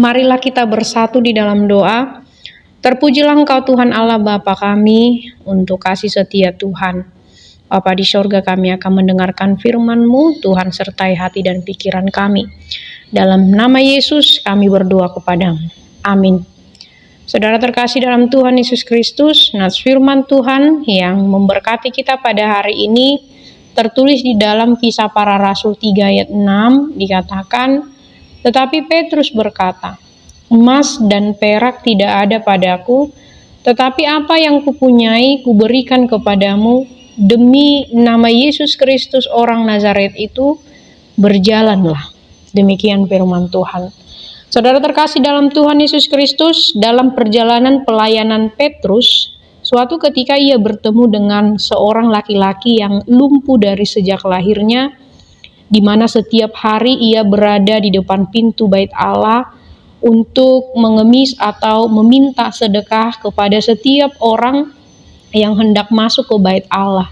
Marilah kita bersatu di dalam doa. Terpujilah Engkau Tuhan Allah Bapa kami untuk kasih setia Tuhan. Bapa di sorga, kami akan mendengarkan firman-Mu. Tuhan sertai hati dan pikiran kami. Dalam nama Yesus kami berdoa kepadamu. Amin. Saudara terkasih dalam Tuhan Yesus Kristus, nats firman Tuhan yang memberkati kita pada hari ini tertulis di dalam Kisah Para Rasul 3 ayat 6, dikatakan, tetapi Petrus berkata, emas dan perak tidak ada padaku, tetapi apa yang kupunyai kuberikan kepadamu. Demi nama Yesus Kristus orang Nazaret itu, berjalanlah. Demikian firman Tuhan. Saudara terkasih dalam Tuhan Yesus Kristus, dalam perjalanan pelayanan Petrus, suatu ketika ia bertemu dengan seorang laki-laki yang lumpuh dari sejak lahirnya, di mana setiap hari ia berada di depan pintu bait Allah untuk mengemis atau meminta sedekah kepada setiap orang yang hendak masuk ke bait Allah.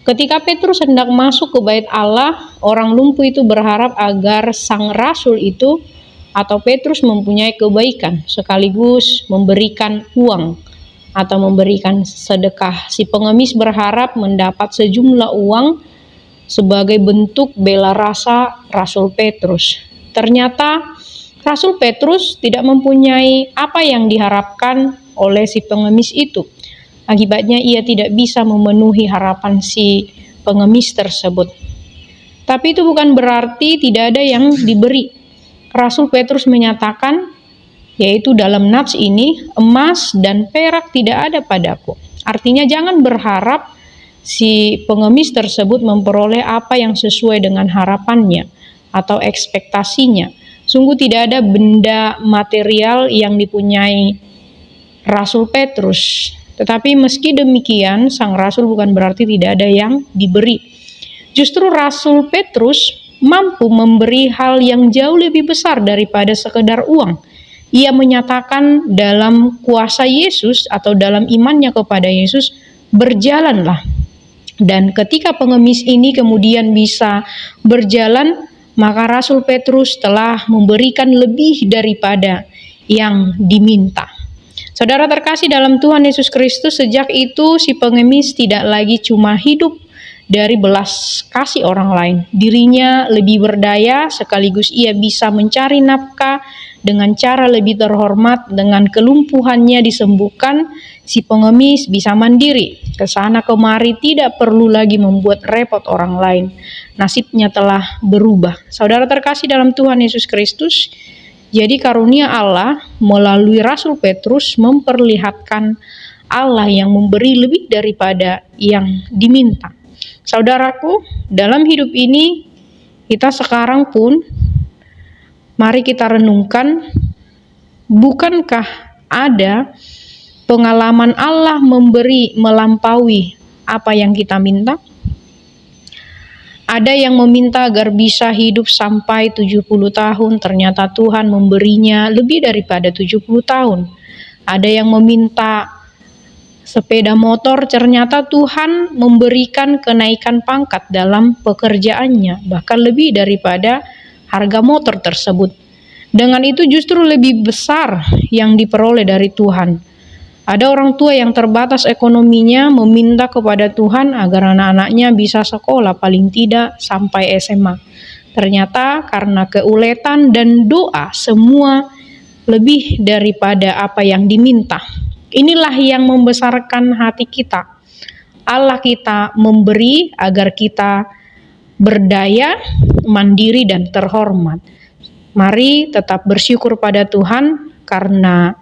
Ketika Petrus hendak masuk ke bait Allah, orang lumpuh itu berharap agar sang rasul itu atau Petrus mempunyai kebaikan sekaligus memberikan uang atau memberikan sedekah. Si pengemis berharap mendapat sejumlah uang sebagai bentuk bela rasa Rasul Petrus. Ternyata Rasul Petrus tidak mempunyai apa yang diharapkan oleh si pengemis itu. Akibatnya ia tidak bisa memenuhi harapan si pengemis tersebut. Tapi itu bukan berarti tidak ada yang diberi. Rasul Petrus menyatakan, yaitu dalam nats ini, emas dan perak tidak ada padaku. Artinya jangan berharap si pengemis tersebut memperoleh apa yang sesuai dengan harapannya atau ekspektasinya. Sungguh tidak ada benda material yang dipunyai Rasul Petrus. Tetapi meski demikian, sang Rasul bukan berarti tidak ada yang diberi. Justru Rasul Petrus mampu memberi hal yang jauh lebih besar daripada sekedar uang. Ia menyatakan dalam kuasa Yesus atau dalam imannya kepada Yesus, berjalanlah. Dan ketika pengemis ini kemudian bisa berjalan, maka Rasul Petrus telah memberikan lebih daripada yang diminta. Saudara terkasih dalam Tuhan Yesus Kristus, sejak itu si pengemis tidak lagi cuma hidup dari belas kasih orang lain. Dirinya lebih berdaya, sekaligus ia bisa mencari nafkah dengan cara lebih terhormat. Dengan kelumpuhannya disembuhkan, si pengemis bisa mandiri, kesana kemari, tidak perlu lagi membuat repot orang lain. Nasibnya telah berubah. Saudara terkasih dalam Tuhan Yesus Kristus, jadi karunia Allah melalui Rasul Petrus memperlihatkan Allah yang memberi lebih daripada yang diminta. Saudaraku, dalam hidup ini kita sekarang pun mari kita renungkan, bukankah ada pengalaman Allah memberi melampaui apa yang kita minta? Ada yang meminta agar bisa hidup sampai 70 tahun, ternyata Tuhan memberinya lebih daripada 70 tahun. Ada yang meminta sepeda motor, ternyata Tuhan memberikan kenaikan pangkat dalam pekerjaannya, bahkan lebih daripada harga motor tersebut. Dengan itu justru lebih besar yang diperoleh dari Tuhan. Ada orang tua yang terbatas ekonominya meminta kepada Tuhan agar anak-anaknya bisa sekolah paling tidak sampai SMA. Ternyata karena keuletan dan doa, semua lebih daripada apa yang diminta. Inilah yang membesarkan hati kita. Allah kita memberi agar kita berdaya, mandiri, dan terhormat. Mari tetap bersyukur pada Tuhan karena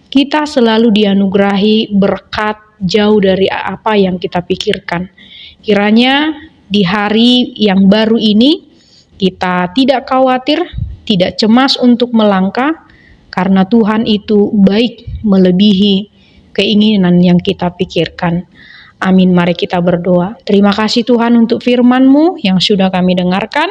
kita selalu dianugerahi berkat jauh dari apa yang kita pikirkan. Kiranya di hari yang baru ini kita tidak khawatir, tidak cemas untuk melangkah, karena Tuhan itu baik melebihi keinginan yang kita pikirkan. Amin. Mari kita berdoa. Terima kasih Tuhan untuk firman-Mu yang sudah kami dengarkan.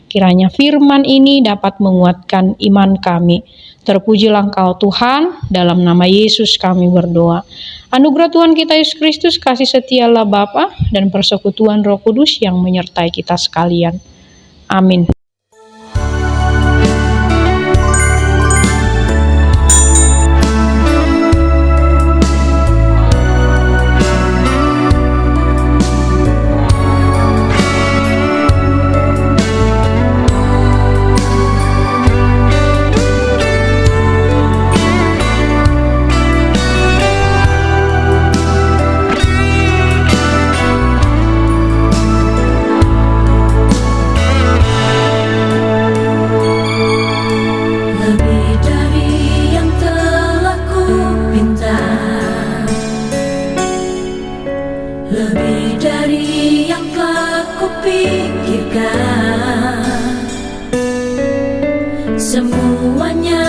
Kiranya firman ini dapat menguatkan iman kami. Terpujilah Engkau Tuhan, dalam nama Yesus kami berdoa. Anugerah Tuhan kita Yesus Kristus, kasih setia Allah Bapa, dan persekutuan Roh Kudus yang menyertai kita sekalian. Amin. lebih dari yang telah kupikirkan. Semuanya